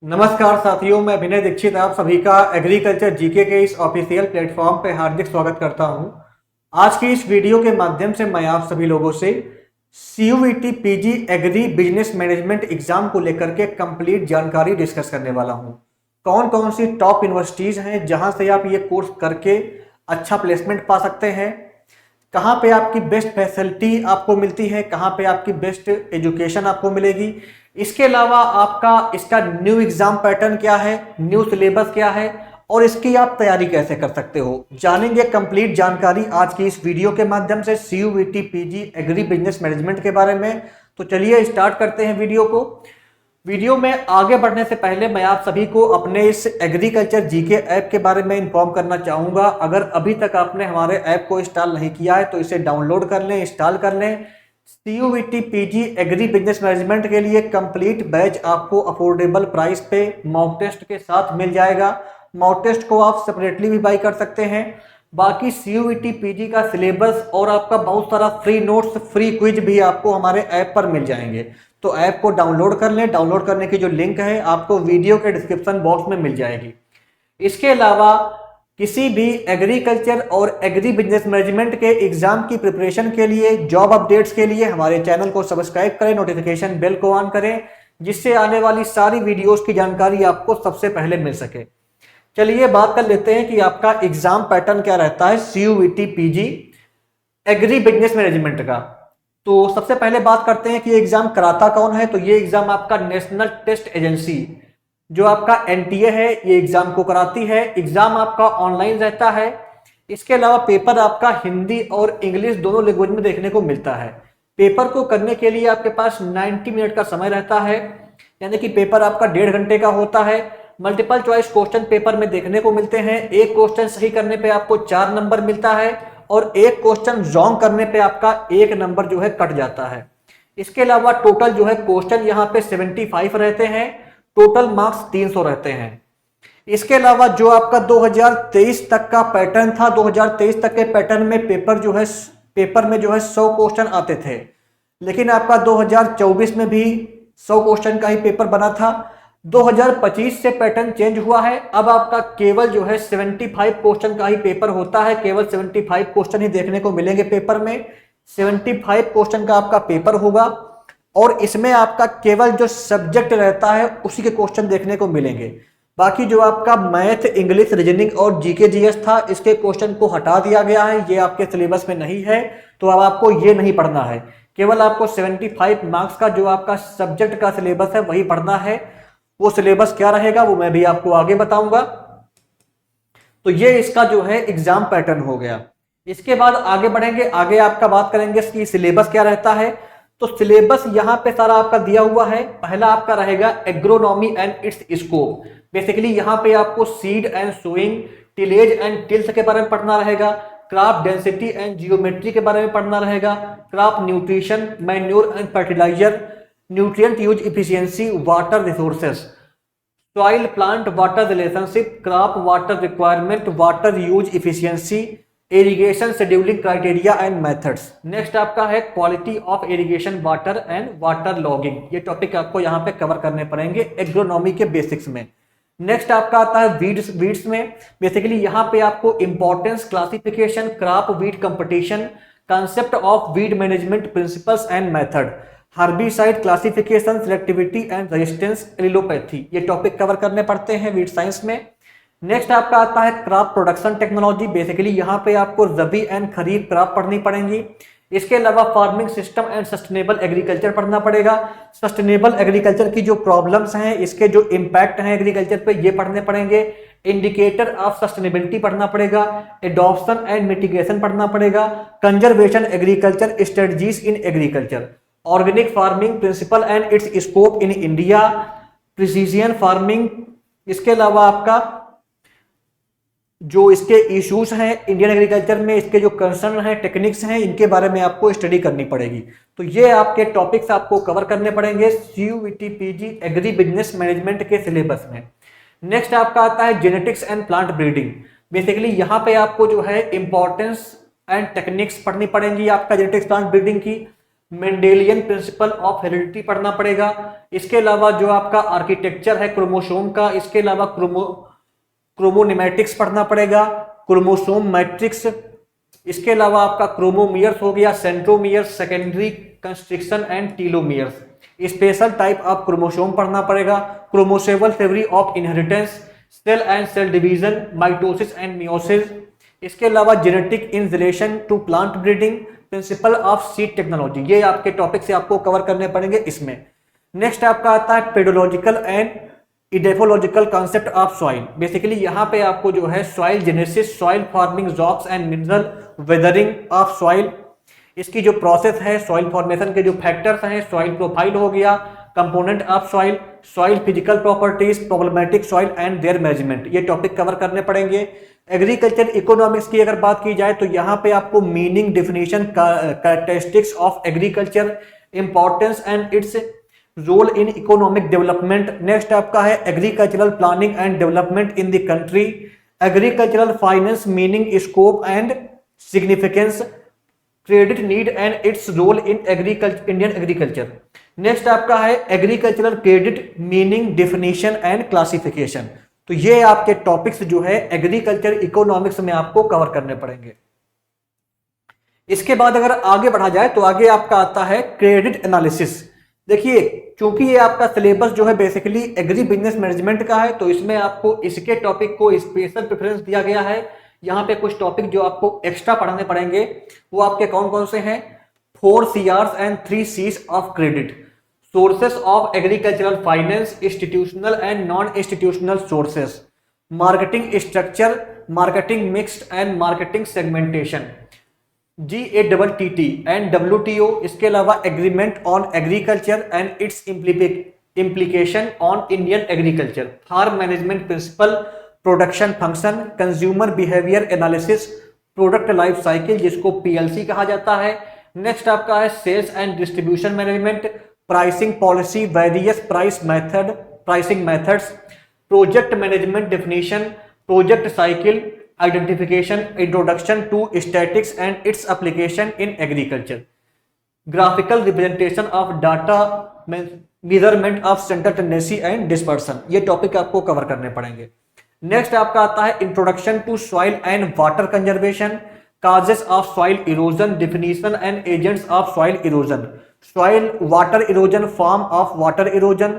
नमस्कार साथियों, मैं विनय दीक्षित आप सभी का एग्रीकल्चर जीके के इस ऑफिशियल प्लेटफॉर्म पे हार्दिक स्वागत करता हूं। आज की इस वीडियो के माध्यम से मैं आप सभी लोगों से CUET PG agri business management exam को लेकर के कंप्लीट जानकारी डिस्कस करने वाला हूं। कौन कौन सी टॉप यूनिवर्सिटीज हैं जहां से आप ये कोर्स करके अच्छा प्लेसमेंट पा सकते हैं, कहाँ पे आपकी बेस्ट फैसिलिटी आपको मिलती है, कहाँ पे आपकी बेस्ट एजुकेशन आपको मिलेगी। इसके अलावा आपका इसका न्यू एग्जाम पैटर्न क्या है, न्यू सिलेबस क्या है और इसकी आप तैयारी कैसे कर सकते हो, जानेंगे कंप्लीट जानकारी आज की इस वीडियो के माध्यम से CUET PG agri business management के बारे में। तो चलिए स्टार्ट करते हैं वीडियो को। वीडियो में आगे बढ़ने से पहले मैं आप सभी को अपने इस एग्रीकल्चर जीके ऐप के बारे में इन्फॉर्म करना चाहूँगा। अगर अभी तक आपने हमारे ऐप को इंस्टॉल नहीं किया है तो इसे डाउनलोड कर लें, इंस्टॉल कर लें। CUET PG agri business management के लिए कंप्लीट बैच आपको अफोर्डेबल प्राइस पे मॉक टेस्ट के साथ मिल जाएगा। मॉक टेस्ट को आप सेपरेटली भी बाई कर सकते हैं। बाकी CUET पीजी का सिलेबस और आपका बहुत सारा फ्री नोट्स, फ्री क्विज भी आपको हमारे ऐप पर मिल जाएंगे। तो ऐप को डाउनलोड कर लें। डाउनलोड करने की जो लिंक है आपको वीडियो के डिस्क्रिप्शन बॉक्स में मिल जाएगी। इसके अलावा किसी भी एग्रीकल्चर और एग्री बिजनेस मैनेजमेंट के एग्जाम की प्रिपरेशन के लिए, जॉब अपडेट्स के लिए हमारे चैनल को सब्सक्राइब करें, नोटिफिकेशन बेल को ऑन करें, जिससे आने वाली सारी वीडियोस की जानकारी आपको सबसे पहले मिल सके। चलिए बात कर लेते हैं कि आपका एग्जाम पैटर्न क्या रहता है CUET PG agri business management का। तो सबसे पहले बात करते हैं कि ये एग्जाम कराता कौन है। तो ये एग्जाम आपका नेशनल टेस्ट एजेंसी जो आपका NTA है, ये एग्जाम को कराती है। एग्जाम आपका ऑनलाइन रहता है। इसके अलावा पेपर आपका हिंदी और इंग्लिश दोनों लैंग्वेज में देखने को मिलता है। पेपर को करने के लिए आपके पास 90 मिनट का समय रहता है, यानी कि पेपर आपका 1.5 घंटे का होता है। मल्टीपल चॉइस क्वेश्चन पेपर में देखने को मिलते हैं। एक क्वेश्चन सही करने पे आपको 4 नंबर मिलता है और एक क्वेश्चन रॉन्ग करने पे आपका 1 नंबर जो है कट जाता है। इसके अलावा टोटल जो है क्वेश्चन यहाँ पे 75 रहते हैं, टोटल मार्क्स 300 रहते हैं। इसके अलावा जो आपका 2023 तक का पैटर्न था, 2023 तक के पैटर्न में पेपर में जो है 100 क्वेश्चन आते थे, लेकिन आपका 2024 में भी 100 क्वेश्चन का ही पेपर बना था। 2025 से पैटर्न चेंज हुआ है। अब आपका केवल जो है 75 क्वेश्चन का ही पेपर होता है। केवल 75 क्वेश्चन ही देखने को मिलेंगे पेपर में। 75 क्वेश्चन का आपका पेपर होगा और इसमें आपका केवल जो सब्जेक्ट रहता है उसी के क्वेश्चन देखने को मिलेंगे। बाकी जो आपका मैथ, इंग्लिश, रीजनिंग और जीके जीएस था, इसके क्वेश्चन को हटा दिया गया है। ये आपके सिलेबस में नहीं है, तो अब आपको ये नहीं पढ़ना है। केवल आपको 75 मार्क्स का जो आपका सब्जेक्ट का सिलेबस है वही पढ़ना है। वो सिलेबस क्या रहेगा वो मैं भी आपको आगे बताऊंगा। तो ये इसका जो है एग्जाम पैटर्न हो गया। इसके बाद आगे बढ़ेंगे, आगे आपका बात करेंगे कि सिलेबस क्या रहता है। तो सिलेबस यहाँ पे सारा आपका दिया हुआ है। पहला आपका रहेगा agronomy and its scope. Basically यहाँ पे आपको seed and sowing, tillage and tilth के बारे में पढ़ना रहेगा। क्रॉप डेंसिटी एंड जियोमेट्री के बारे में पढ़ना रहेगा। Crop nutrition, manure and fertiliser, nutrient use efficiency, water resources, soil plant water relationship, crop water requirement, water use efficiency, irrigation scheduling criteria and methods. Next आपका है quality of irrigation water and water logging. ये topic आपको यहाँ पे cover करने पड़ेंगे agronomy के basics में। नेक्स्ट आपका आता है वीड्स में। बेसिकली यहाँ पे आपको importance, classification, crop weed competition, concept of weed management principles and method, herbicide classification, selectivity and resistance, allelopathy, ये टॉपिक कवर करने पड़ते हैं वीड साइंस में। नेक्स्ट आपका आता है क्रॉप प्रोडक्शन टेक्नोलॉजी। बेसिकली यहाँ पे आपको रबी एंड खरीफ क्रॉप पढ़नी पड़ेंगी। इसके अलावा farming system and sustainable agriculture पढ़ना पड़ेगा। सस्टेनेबल एग्रीकल्चर की जो प्रॉब्लम्स हैं, इसके जो इम्पैक्ट हैं एग्रीकल्चर पे, ये पढ़ने पड़ेंगे। इंडिकेटर ऑफ सस्टेनेबिलिटी पढ़ना पड़ेगा। एडॉप्शन एंड मिटिगेशन पढ़ना पड़ेगा। Conservation agriculture strategies in agriculture, organic farming principle and its scope in India, precision farming. इसके अलावा आपका जो इसके इश्यूज हैं इंडियन एग्रीकल्चर में, इसके जो कंसर्न हैं, टेक्निक्स हैं, इनके बारे में आपको स्टडी करनी पड़ेगी। तो ये आपके टॉपिक्स आपको कवर करने पड़ेंगे CUET PG agri business management के सिलेबस में। नेक्स्ट आपका आता है genetics and plant breeding. Basically यहाँ पे आपको जो है इंपॉर्टेंस एंड टेक्निक्स पढ़नी पड़ेंगी आपका जेनेटिक्स प्लांट ब्रीडिंग की। मेंडेलियन प्रिंसिपल ऑफ हेरिडिटी पढ़ना पड़ेगा। इसके अलावा जो आपका आर्किटेक्चर है क्रोमोसोम का, इसके अलावा क्रोमोनिमेटिक्स पढ़ना पड़ेगा, क्रोमोसोम मैट्रिक्स, इसके अलावा आपका क्रोमोमियर्स हो गया, centromeres, secondary constriction and telomeres, special type of chromosome पढ़ना पड़ेगा, chromosomal theory of inheritance, cell and cell division, mitosis and meiosis, इसके अलावा genetic in relation to plant breeding, principle of seed technology, ये आपके topic से आपको cover करने पड़ेगे इसमें। नेक्स्ट आपका आता है pedological and edaphological concept of soil. Basically यहाँ पे आपको जो है soil genesis, soil forming rocks and mineral weathering of soil, इसकी जो प्रोसेस है, सॉइल फॉर्मेशन के जो फैक्टर्स हैं, सॉइल प्रोफाइल हो गया, component of soil, soil physical properties, problematic soil and their management, ये टॉपिक कवर करने पड़ेंगे। एग्रीकल्चर इकोनॉमिक्स की अगर बात की जाए तो यहाँ पे आपको meaning, definition, characteristics of agriculture, importance and its role in economic development. Next आपका है agricultural planning and development in the country, agricultural finance, meaning, scope and significance, credit need and its role in agriculture, Indian agriculture. Next आपका है agricultural credit, meaning, definition and classification. तो ये आपके topics जो है agriculture economics में आपको cover करने पड़ेंगे। इसके बाद अगर आगे बढ़ा जाए तो आगे आपका आता है क्रेडिट एनालिसिस। देखिए चूंकि ये आपका सिलेबस जो है बेसिकली एग्री बिजनेस मैनेजमेंट का है, तो इसमें आपको इसके टॉपिक को स्पेशल प्रेफरेंस दिया गया है। यहाँ पे कुछ टॉपिक जो आपको एक्स्ट्रा पढ़ने पड़ेंगे वो आपके कौन कौन से हैं, 4 CRs and 3 Cs of credit, sources of agricultural finance, institutional and non institutional sources, marketing structure, marketing mixed and marketing segmentation, GATT and WTO, इसके अलावा agreement on agriculture and its implication on Indian agriculture, farm management principle, production function, consumer behaviour analysis, product life cycle जिसको PLC कहा जाता है। Next आपका है sales and distribution management, pricing policy, various pricing methods, project management definition, project cycle, identification, introduction to statics and its application in agriculture, graphical representation of data, measurement of centre tendency and dispersion, ये topic आपको cover करने पड़ेंगे। Next आपका आता है introduction to soil and water conservation, causes of soil erosion, definition and agents of soil erosion, soil water erosion, form of water erosion,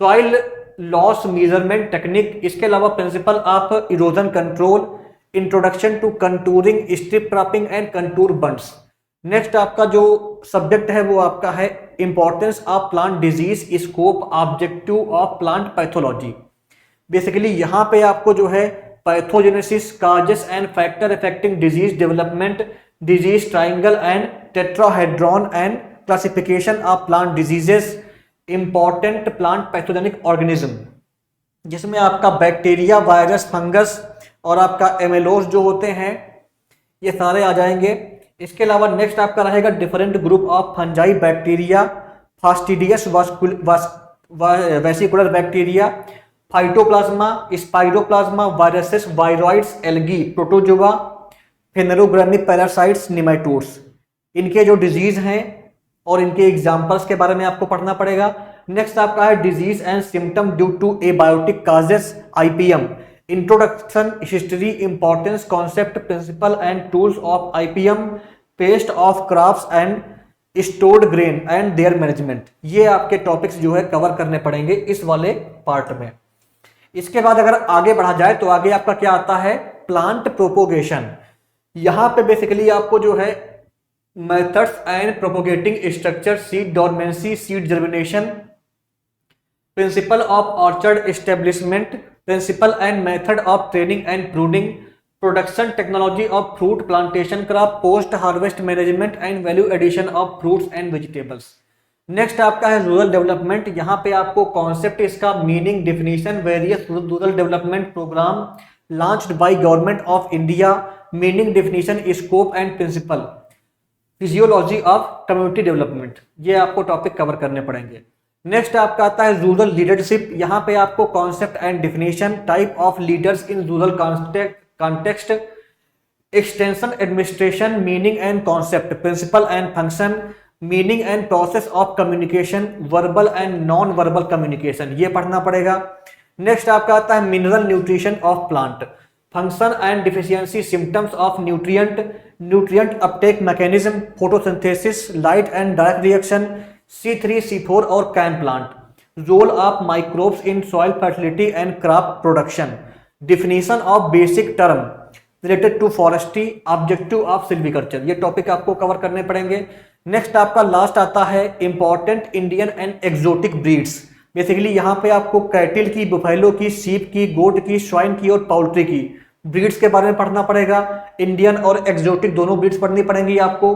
soil loss measurement technique, इसके अलावा principle of erosion control, introduction to contouring, strip cropping and contour बंड्स। Next आपका जो subject है वो आपका है importance of plant disease, scope, objective of plant pathology. Basically यहाँ पे आपको जो है pathogenesis, causes and factor affecting disease development, disease triangle and tetrahedron and classification of plant diseases, important plant pathogenic organism, जिसमें आपका बैक्टीरिया, वायरस, फंगस और आपका एमेलोस जो होते हैं ये सारे आ जाएंगे। इसके अलावा नेक्स्ट आपका रहेगा different group of fungi bacteria, fastidious vesicular bacteria, phytoplasma, spiroplasma, viruses, viroids, algae, protozoa, phanerogamic parasites, nematodes, इनके जो डिजीज हैं और इनके एग्जांपल्स के बारे में आपको पढ़ना पड़ेगा। नेक्स्ट आपका है disease and symptom due to abiotic causes, IPM, introduction, history, importance, concept, principle and tools of IPM, pest of crops and stored grain and their management, ये आपके टॉपिक्स जो है कवर करने पड़ेंगे इस वाले पार्ट में। इसके बाद अगर आगे बढ़ा जाए तो आगे आपका क्या आता है, प्लांट प्रोपोगेशन। यहां पे बेसिकली आपको जो है methods and propagating structure, seed dormancy, seed germination, principle of orchard establishment, principle and method of training and pruning, production technology of fruit plantation crop, post harvest management and value addition of fruits and vegetables. Next आपका है rural development. यहाँ पे आपको concept, इसका meaning, definition, various rural development programme launched by government of India, meaning, definition, scope and principle, physiology of community development, ये आपको topic cover करने पड़ेंगे। नेक्स्ट आपका आता है रूरल लीडरशिप। यहाँ पे आपको concept and definition, type of leaders in rural context, extension administration, meaning and concept, principle and function, meaning and process of communication, verbal and non verbal communication, ये पढ़ना पड़ेगा। नेक्स्ट आपका आता है mineral nutrition of plant, function and deficiency symptoms of nutrient, nutrient uptake mechanism, photosynthesis, light and dark reaction, C3 C4 और CAM plant, role of microbes in soil fertility and crop production, definition of basic term related to forestry, objective of silviculture, ये topic आपको cover करने पड़ेंगे। Next आपका last आता है important Indian and exotic breeds. Basically यहाँ पे आपको कैटिल की, बुफेलो की, सीप की, गोट की, स्वाइन की और पाउल्ट्री की ब्रीड्स के बारे में पढ़ना पड़ेगा। इंडियन और एक्सोटिक दोनों ब्रीड्स पढ़नी पड़ेंगी आपको।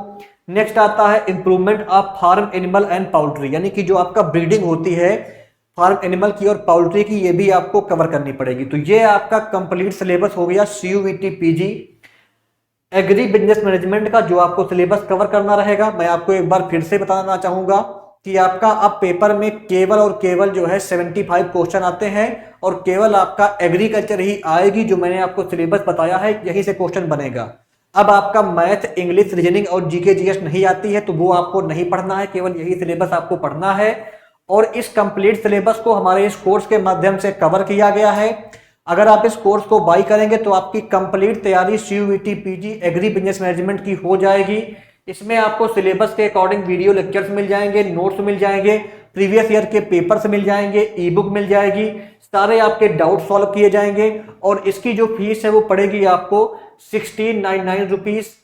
नेक्स्ट आता है improvement of farm animal and poultry, यानी कि जो आपका ब्रीडिंग होती है फार्म एनिमल की और पाउल्ट्री की, ये भी आपको कवर करनी पड़ेगी। तो ये आपका कंप्लीट सिलेबस हो गया CUET PG agri business management का, जो आपको सिलेबस कवर करना रहेगा। मैं आपको एक बार फिर से बताना चाहूंगा कि आपका अब पेपर में केवल और केवल जो है 75 क्वेश्चन आते हैं और केवल आपका एग्रीकल्चर ही आएगी, जो मैंने आपको सिलेबस बताया है यहीं से क्वेश्चन बनेगा। अब आपका मैथ, इंग्लिश, रीजनिंग और जीके जीएस नहीं आती है तो वो आपको नहीं पढ़ना है, केवल यही सिलेबस आपको पढ़ना है। और इस कंप्लीट सिलेबस को हमारे इस कोर्स के माध्यम से कवर किया गया है। अगर आप इस कोर्स को बाई करेंगे तो आपकी कंप्लीट तैयारी CUET PG agri business management की हो जाएगी। इसमें आपको सिलेबस के अकॉर्डिंग वीडियो लेक्चर्स मिल जाएंगे, नोट्स मिल जाएंगे, प्रीवियस ईयर के पेपर्स मिल जाएंगे, ई बुक मिल जाएगी, सारे आपके डाउट सॉल्व किए जाएंगे। और इसकी जो फीस है वो पड़ेगी आपको 1699 रुपीज।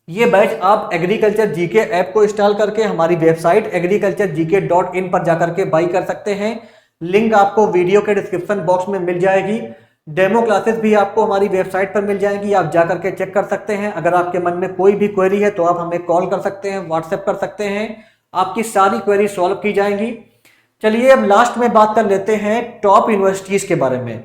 ये बैच आप एग्रीकल्चर जीके ऐप को इंस्टॉल करके हमारी वेबसाइट agriculturegk.in पर जाकर के बाई कर सकते हैं। लिंक आपको वीडियो के डिस्क्रिप्शन बॉक्स में मिल जाएगी। डेमो क्लासेस भी आपको हमारी वेबसाइट पर मिल जाएंगी, आप जाकर के चेक कर सकते हैं। अगर आपके मन में कोई भी क्वेरी है तो आप हमें कॉल कर सकते हैं, व्हाट्सएप कर सकते हैं, आपकी सारी क्वेरी सॉल्व की जाएंगी। चलिए अब लास्ट में बात कर लेते हैं टॉप यूनिवर्सिटीज के बारे में।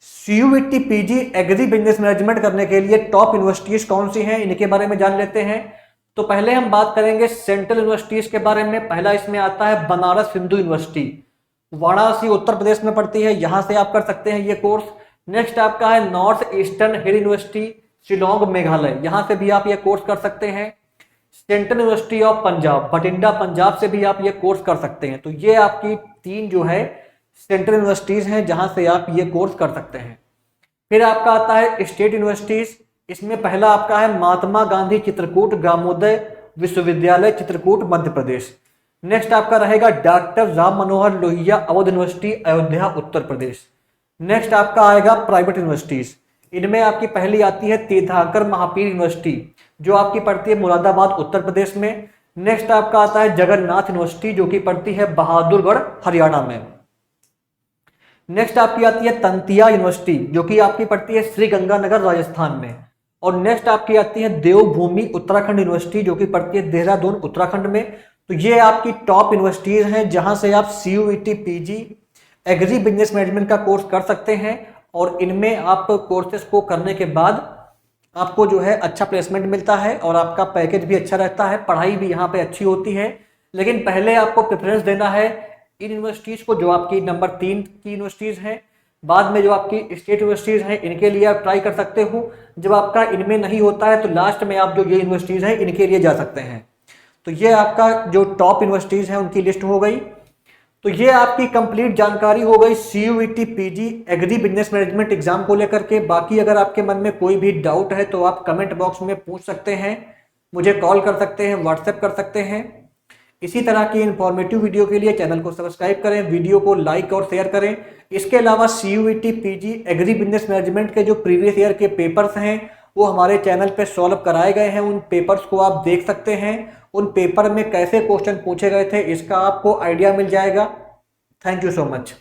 CUET PG agri business management करने के लिए टॉप यूनिवर्सिटीज कौन सी हैं, इनके बारे में जान लेते हैं। तो पहले हम बात करेंगे सेंट्रल यूनिवर्सिटीज के बारे में। पहला इसमें आता है बनारस हिंदू यूनिवर्सिटी, वाराणसी उत्तर प्रदेश में पड़ती है, यहां से आप कर सकते हैं ये कोर्स। नेक्स्ट आपका है नॉर्थ ईस्टर्न हिल यूनिवर्सिटी, शिलोंग मेघालय, यहां से भी आप ये कोर्स कर सकते हैं। Central university of Punjab, Bathinda Punjab से भी आप ये कोर्स कर सकते हैं। तो ये आपकी तीन जो है सेंट्रल यूनिवर्सिटीज हैं जहां से आप ये कोर्स कर सकते हैं। फिर आपका आता है स्टेट यूनिवर्सिटीज। इसमें पहला आपका है महात्मा गांधी चित्रकूट ग्रामोदय विश्वविद्यालय चित्रकूट मध्य प्रदेश। नेक्स्ट आपका रहेगा doctor Ram Manohar Lohia Awadh university Ayodhya Uttar Pradesh. Next आपका आएगा प्राइवेट यूनिवर्सिटीज। इनमें आपकी पहली आती है तीर्थंकर महावीर यूनिवर्सिटी, जो आपकी पड़ती है मुरादाबाद उत्तर प्रदेश में। नेक्स्ट आपका आता है जगन्नाथ यूनिवर्सिटी, जो कि पड़ती है बहादुरगढ़ हरियाणा में। नेक्स्ट आपकी आती है तंतिया यूनिवर्सिटी, जो कि आपकी पड़ती है श्रीगंगानगर राजस्थान में। और नेक्स्ट आपकी आती है देवभूमि उत्तराखंड यूनिवर्सिटी, जो कि पड़ती है देहरादून उत्तराखंड में। तो ये आपकी टॉप यूनिवर्सिटीज हैं जहां से आप CUET PG agri business management का कोर्स कर सकते हैं। और इनमें आप कोर्सेज को करने के बाद आपको जो है अच्छा प्लेसमेंट मिलता है और आपका पैकेज भी अच्छा रहता है, पढ़ाई भी यहाँ पे अच्छी होती है। लेकिन पहले आपको प्रेफरेंस देना है इन यूनिवर्सिटीज को जो आपकी नंबर 3 की यूनिवर्सिटीज हैं। बाद में जो आपकी स्टेट यूनिवर्सिटीज हैं इनके लिए आप ट्राई कर सकते हो। जब आपका इनमें नहीं होता है तो लास्ट में आप जो ये यूनिवर्सिटीज हैं इनके लिए जा सकते हैं। तो ये आपका जो टॉप यूनिवर्सिटीज हैं उनकी लिस्ट हो गई। तो ये आपकी कंप्लीट जानकारी हो गई CUET PG agri business management exam को लेकर के। बाकी अगर आपके मन में कोई भी डाउट है तो आप कमेंट बॉक्स में पूछ सकते हैं, मुझे कॉल कर सकते हैं, व्हाट्सएप कर सकते हैं। इसी तरह की इंफॉर्मेटिव वीडियो के लिए चैनल को सब्सक्राइब करें, वीडियो को लाइक और शेयर करें। इसके अलावा CUET PG agri business management के जो प्रीवियस ईयर के पेपर्स हैं वो हमारे चैनल पे सॉल्व कराए गए हैं। उन पेपर्स को आप देख सकते हैं, उन पेपर में कैसे क्वेश्चन पूछे गए थे इसका आपको आइडिया मिल जाएगा। Thank you so much.